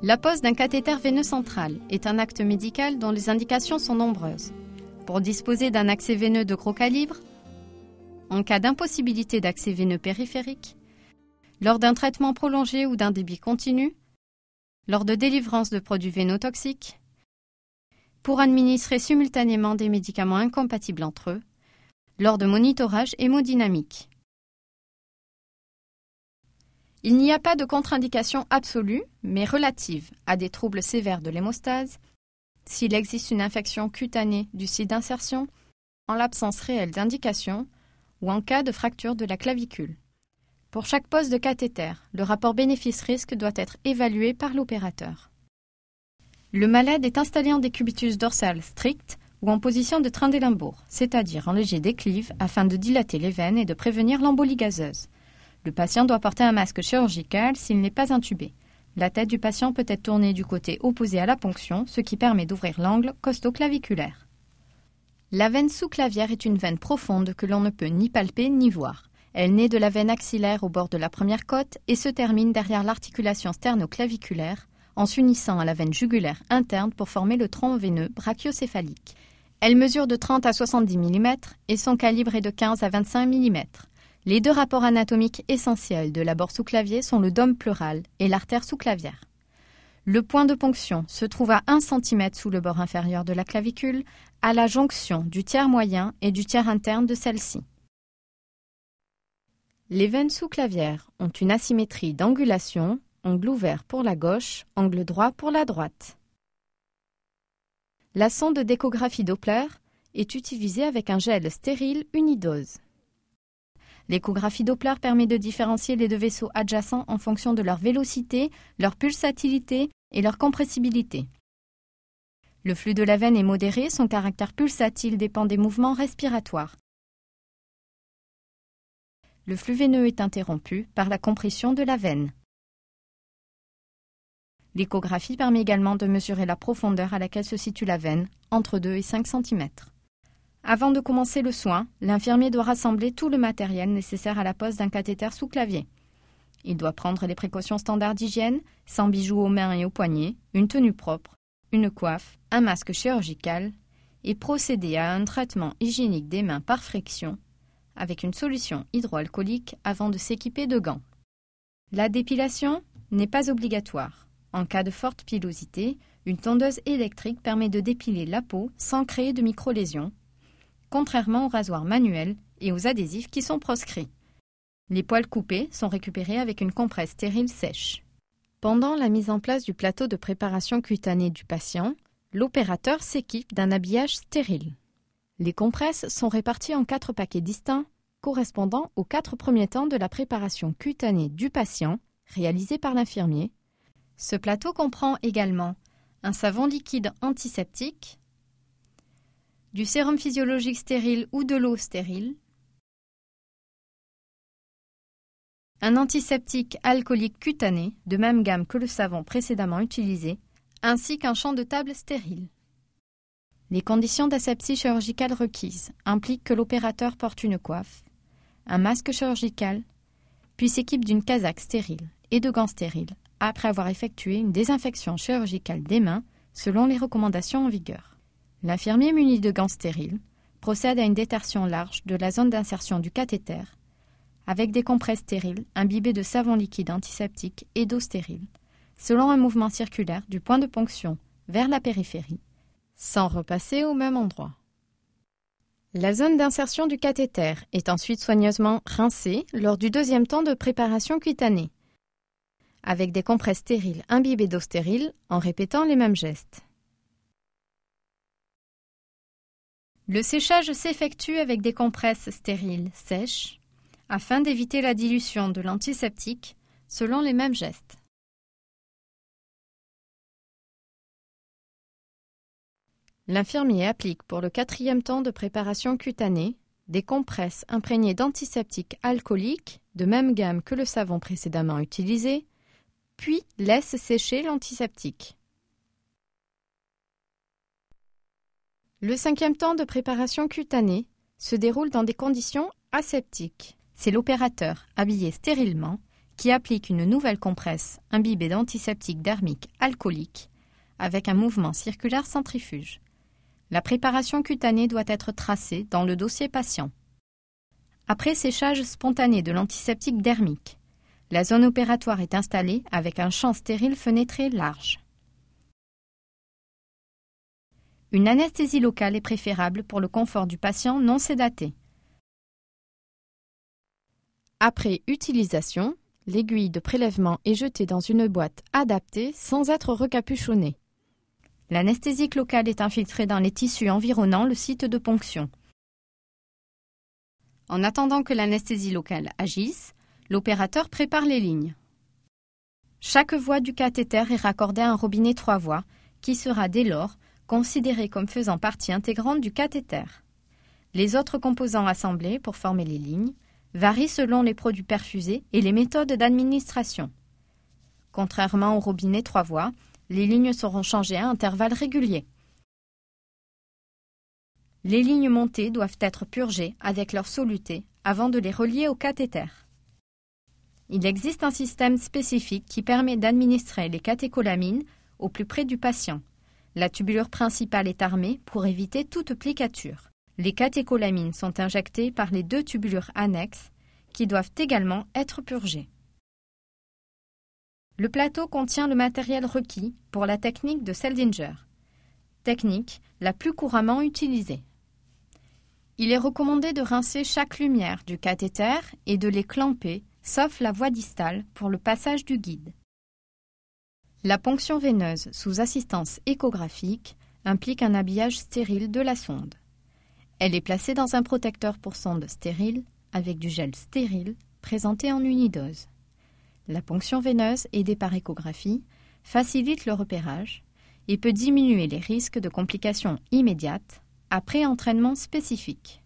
La pose d'un cathéter veineux central est un acte médical dont les indications sont nombreuses. Pour disposer d'un accès veineux de gros calibre, en cas d'impossibilité d'accès veineux périphérique, lors d'un traitement prolongé ou d'un débit continu, lors de délivrance de produits vénotoxiques, pour administrer simultanément des médicaments incompatibles entre eux, lors de monitorage hémodynamique. Il n'y a pas de contre-indication absolue, mais relative à des troubles sévères de l'hémostase, s'il existe une infection cutanée du site d'insertion, en l'absence réelle d'indication, ou en cas de fracture de la clavicule. Pour chaque pose de cathéter, le rapport bénéfice-risque doit être évalué par l'opérateur. Le malade est installé en décubitus dorsal strict ou en position de Trendelenburg, c'est-à-dire en léger déclive afin de dilater les veines et de prévenir l'embolie gazeuse. Le patient doit porter un masque chirurgical s'il n'est pas intubé. La tête du patient peut être tournée du côté opposé à la ponction, ce qui permet d'ouvrir l'angle costoclaviculaire. La veine sous-clavière est une veine profonde que l'on ne peut ni palper ni voir. Elle naît de la veine axillaire au bord de la première côte et se termine derrière l'articulation sternoclaviculaire en s'unissant à la veine jugulaire interne pour former le tronc veineux brachiocéphalique. Elle mesure de 30 à 70 mm et son calibre est de 15 à 25 mm. Les deux rapports anatomiques essentiels de l'abord sous-clavier sont le dôme pleural et l'artère sous-clavière. Le point de ponction se trouve à 1 cm sous le bord inférieur de la clavicule, à la jonction du tiers moyen et du tiers interne de celle-ci. Les veines sous-clavières ont une asymétrie d'angulation, angle ouvert pour la gauche, angle droit pour la droite. La sonde d'échographie Doppler est utilisée avec un gel stérile unidose. L'échographie Doppler permet de différencier les deux vaisseaux adjacents en fonction de leur vélocité, leur pulsatilité et leur compressibilité. Le flux de la veine est modéré, son caractère pulsatile dépend des mouvements respiratoires. Le flux veineux est interrompu par la compression de la veine. L'échographie permet également de mesurer la profondeur à laquelle se situe la veine, entre 2 et 5 cm. Avant de commencer le soin, l'infirmier doit rassembler tout le matériel nécessaire à la pose d'un cathéter sous-clavier. Il doit prendre les précautions standards d'hygiène, sans bijoux aux mains et aux poignets, une tenue propre, une coiffe, un masque chirurgical et procéder à un traitement hygiénique des mains par friction avec une solution hydroalcoolique avant de s'équiper de gants. La dépilation n'est pas obligatoire. En cas de forte pilosité, une tondeuse électrique permet de dépiler la peau sans créer de micro-lésions, contrairement aux rasoirs manuels et aux adhésifs qui sont proscrits. Les poils coupés sont récupérés avec une compresse stérile sèche. Pendant la mise en place du plateau de préparation cutanée du patient, l'opérateur s'équipe d'un habillage stérile. Les compresses sont réparties en 4 paquets distincts, correspondant aux 4 premiers temps de la préparation cutanée du patient, réalisée par l'infirmier. Ce plateau comprend également un savon liquide antiseptique, du sérum physiologique stérile ou de l'eau stérile, un antiseptique alcoolique cutané, de même gamme que le savon précédemment utilisé, ainsi qu'un champ de table stérile. Les conditions d'asepsie chirurgicale requises impliquent que l'opérateur porte une coiffe, un masque chirurgical, puis s'équipe d'une casaque stérile et de gants stériles, après avoir effectué une désinfection chirurgicale des mains selon les recommandations en vigueur. L'infirmier muni de gants stériles procède à une détertion large de la zone d'insertion du cathéter avec des compresses stériles imbibées de savon liquide antiseptique et d'eau stérile, selon un mouvement circulaire du point de ponction vers la périphérie, sans repasser au même endroit. La zone d'insertion du cathéter est ensuite soigneusement rincée lors du deuxième temps de préparation cutanée, avec des compresses stériles imbibées d'eau stérile en répétant les mêmes gestes. Le séchage s'effectue avec des compresses stériles sèches afin d'éviter la dilution de l'antiseptique selon les mêmes gestes. L'infirmier applique pour le 4e temps de préparation cutanée des compresses imprégnées d'antiseptique alcoolique de même gamme que le savon précédemment utilisé, puis laisse sécher l'antiseptique. Le 5e temps de préparation cutanée se déroule dans des conditions aseptiques. C'est l'opérateur, habillé stérilement, qui applique une nouvelle compresse imbibée d'antiseptique dermique alcoolique avec un mouvement circulaire centrifuge. La préparation cutanée doit être tracée dans le dossier patient. Après séchage spontané de l'antiseptique dermique, la zone opératoire est installée avec un champ stérile fenêtré large. Une anesthésie locale est préférable pour le confort du patient non sédaté. Après utilisation, l'aiguille de prélèvement est jetée dans une boîte adaptée sans être recapuchonnée. L'anesthésique locale est infiltrée dans les tissus environnant le site de ponction. En attendant que l'anesthésie locale agisse, l'opérateur prépare les lignes. Chaque voie du cathéter est raccordée à un robinet 3 voies qui sera dès lors considéré comme faisant partie intégrante du cathéter. Les autres composants assemblés pour former les lignes varient selon les produits perfusés et les méthodes d'administration. Contrairement au robinet 3 voies, les lignes seront changées à intervalles réguliers. Les lignes montées doivent être purgées avec leur soluté avant de les relier au cathéter. Il existe un système spécifique qui permet d'administrer les catécholamines au plus près du patient. La tubulure principale est armée pour éviter toute plicature. Les catécholamines sont injectées par les 2 tubulures annexes qui doivent également être purgées. Le plateau contient le matériel requis pour la technique de Seldinger, technique la plus couramment utilisée. Il est recommandé de rincer chaque lumière du cathéter et de les clamper, sauf la voie distale, pour le passage du guide. La ponction veineuse sous assistance échographique implique un habillage stérile de la sonde. Elle est placée dans un protecteur pour sonde stérile avec du gel stérile présenté en unidose. La ponction veineuse aidée par échographie facilite le repérage et peut diminuer les risques de complications immédiates après entraînement spécifique.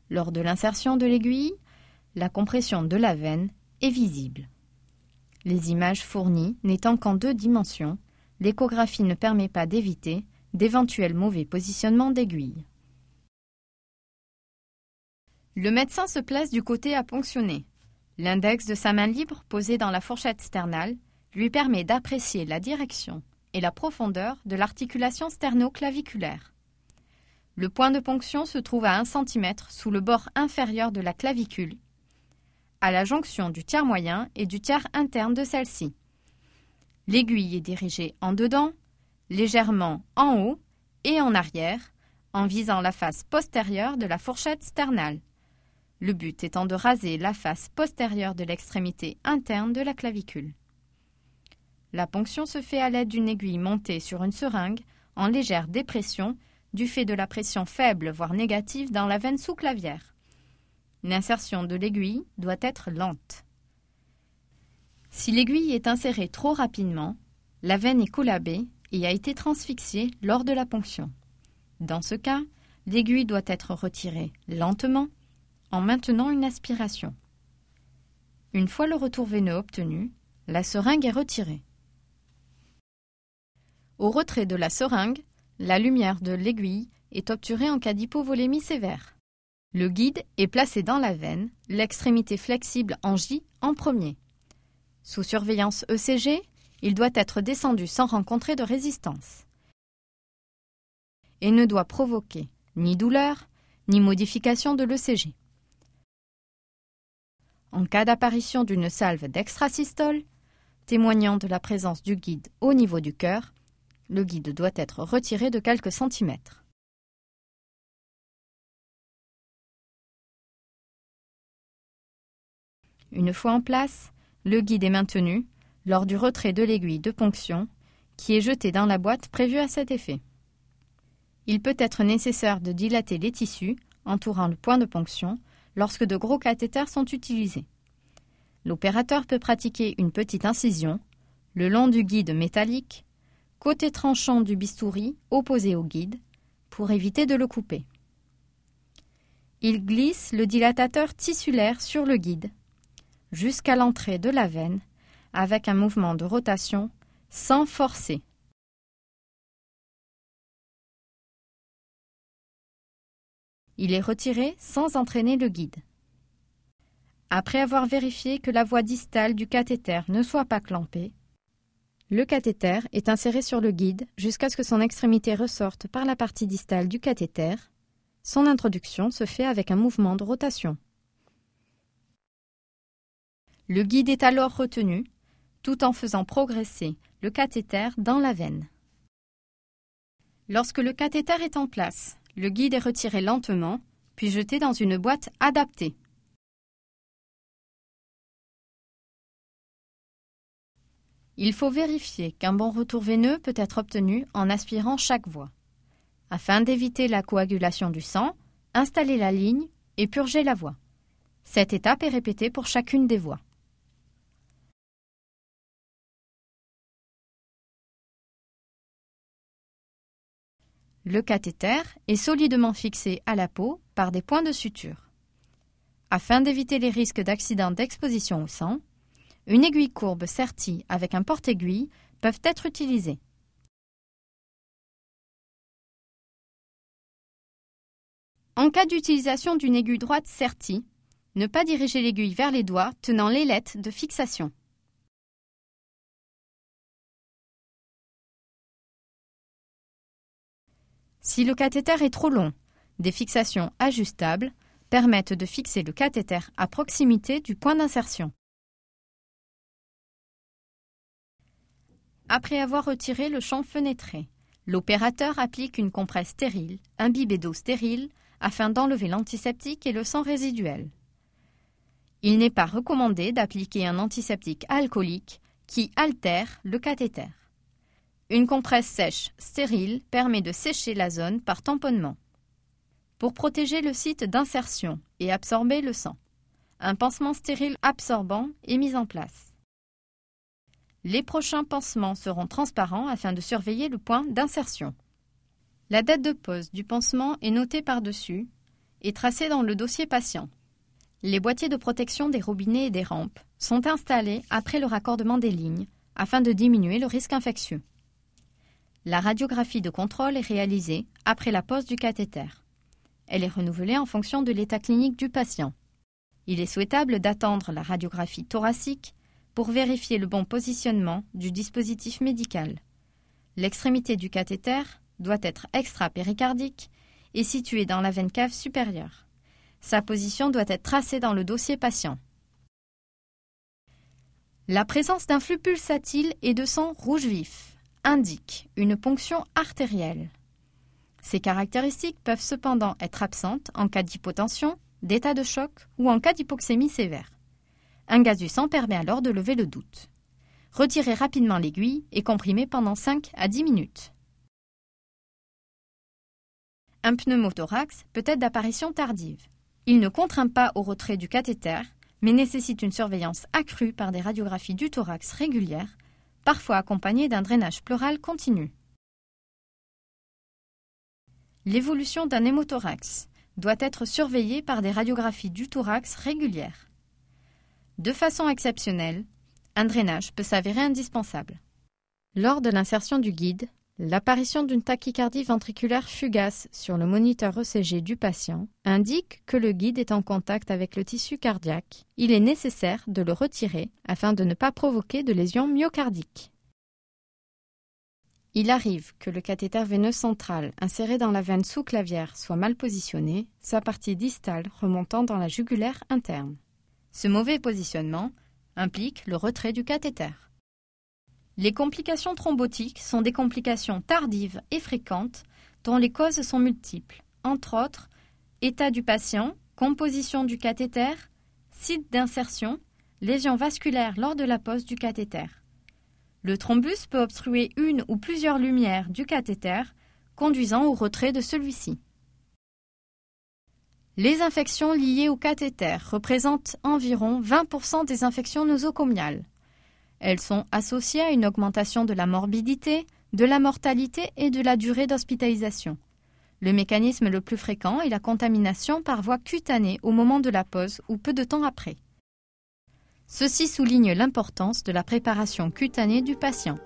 Lors de l'insertion de l'aiguille, la compression de la veine est visible. Les images fournies n'étant qu'en 2 dimensions, l'échographie ne permet pas d'éviter d'éventuels mauvais positionnements d'aiguille. Le médecin se place du côté à ponctionner. L'index de sa main libre posé dans la fourchette sternale lui permet d'apprécier la direction et la profondeur de l'articulation sternoclaviculaire. Le point de ponction se trouve à 1 cm sous le bord inférieur de la clavicule, à la jonction du tiers moyen et du tiers interne de celle-ci. L'aiguille est dirigée en dedans, légèrement en haut et en arrière, en visant la face postérieure de la fourchette sternale. Le but étant de raser la face postérieure de l'extrémité interne de la clavicule. La ponction se fait à l'aide d'une aiguille montée sur une seringue en légère dépression du fait de la pression faible voire négative dans la veine sous-clavière. L'insertion de l'aiguille doit être lente. Si l'aiguille est insérée trop rapidement, la veine est collabée et a été transfixée lors de la ponction. Dans ce cas, l'aiguille doit être retirée lentement en maintenant une aspiration. Une fois le retour veineux obtenu, la seringue est retirée. Au retrait de la seringue, la lumière de l'aiguille est obturée en cas d'hypovolémie sévère. Le guide est placé dans la veine, l'extrémité flexible en J en premier. Sous surveillance ECG, il doit être descendu sans rencontrer de résistance et ne doit provoquer ni douleur ni modification de l'ECG. En cas d'apparition d'une salve d'extrasystole, témoignant de la présence du guide au niveau du cœur, le guide doit être retiré de quelques centimètres. Une fois en place, le guide est maintenu lors du retrait de l'aiguille de ponction qui est jetée dans la boîte prévue à cet effet. Il peut être nécessaire de dilater les tissus entourant le point de ponction lorsque de gros cathéters sont utilisés. L'opérateur peut pratiquer une petite incision le long du guide métallique, côté tranchant du bistouri opposé au guide, pour éviter de le couper. Il glisse le dilatateur tissulaire sur le guide jusqu'à l'entrée de la veine avec un mouvement de rotation sans forcer. Il est retiré sans entraîner le guide. Après avoir vérifié que la voie distale du cathéter ne soit pas clampée, le cathéter est inséré sur le guide jusqu'à ce que son extrémité ressorte par la partie distale du cathéter. Son introduction se fait avec un mouvement de rotation. Le guide est alors retenu, tout en faisant progresser le cathéter dans la veine. Lorsque le cathéter est en place, le guide est retiré lentement, puis jeté dans une boîte adaptée. Il faut vérifier qu'un bon retour veineux peut être obtenu en aspirant chaque voie. Afin d'éviter la coagulation du sang, installez la ligne et purgez la voie. Cette étape est répétée pour chacune des voies. Le cathéter est solidement fixé à la peau par des points de suture. Afin d'éviter les risques d'accident d'exposition au sang, une aiguille courbe sertie avec un porte-aiguille peuvent être utilisées. En cas d'utilisation d'une aiguille droite sertie, ne pas diriger l'aiguille vers les doigts tenant l'ailette de fixation. Si le cathéter est trop long, des fixations ajustables permettent de fixer le cathéter à proximité du point d'insertion. Après avoir retiré le champ fenêtré, l'opérateur applique une compresse stérile, imbibée d'eau stérile, afin d'enlever l'antiseptique et le sang résiduel. Il n'est pas recommandé d'appliquer un antiseptique alcoolique qui altère le cathéter. Une compresse sèche, stérile, permet de sécher la zone par tamponnement. Pour protéger le site d'insertion et absorber le sang, un pansement stérile absorbant est mis en place. Les prochains pansements seront transparents afin de surveiller le point d'insertion. La date de pose du pansement est notée par-dessus et tracée dans le dossier patient. Les boîtiers de protection des robinets et des rampes sont installés après le raccordement des lignes afin de diminuer le risque infectieux. La radiographie de contrôle est réalisée après la pose du cathéter. Elle est renouvelée en fonction de l'état clinique du patient. Il est souhaitable d'attendre la radiographie thoracique pour vérifier le bon positionnement du dispositif médical. L'extrémité du cathéter doit être extra-péricardique et située dans la veine cave supérieure. Sa position doit être tracée dans le dossier patient. La présence d'un flux pulsatile et de sang rouge vif indique une ponction artérielle. Ces caractéristiques peuvent cependant être absentes en cas d'hypotension, d'état de choc ou en cas d'hypoxémie sévère. Un gaz du sang permet alors de lever le doute. Retirez rapidement l'aiguille et comprimez pendant 5 à 10 minutes. Un pneumothorax peut être d'apparition tardive. Il ne contraint pas au retrait du cathéter, mais nécessite une surveillance accrue par des radiographies du thorax régulières, parfois accompagnées d'un drainage pleural continu. L'évolution d'un hémothorax doit être surveillée par des radiographies du thorax régulières. De façon exceptionnelle, un drainage peut s'avérer indispensable. Lors de l'insertion du guide, l'apparition d'une tachycardie ventriculaire fugace sur le moniteur ECG du patient indique que le guide est en contact avec le tissu cardiaque. Il est nécessaire de le retirer afin de ne pas provoquer de lésions myocardiques. Il arrive que le cathéter veineux central inséré dans la veine sous-clavière soit mal positionné, sa partie distale remontant dans la jugulaire interne. Ce mauvais positionnement implique le retrait du cathéter. Les complications thrombotiques sont des complications tardives et fréquentes dont les causes sont multiples, entre autres état du patient, composition du cathéter, site d'insertion, lésions vasculaires lors de la pose du cathéter. Le thrombus peut obstruer une ou plusieurs lumières du cathéter, conduisant au retrait de celui-ci. Les infections liées au cathéter représentent environ 20% des infections nosocomiales. Elles sont associées à une augmentation de la morbidité, de la mortalité et de la durée d'hospitalisation. Le mécanisme le plus fréquent est la contamination par voie cutanée au moment de la pose ou peu de temps après. Ceci souligne l'importance de la préparation cutanée du patient.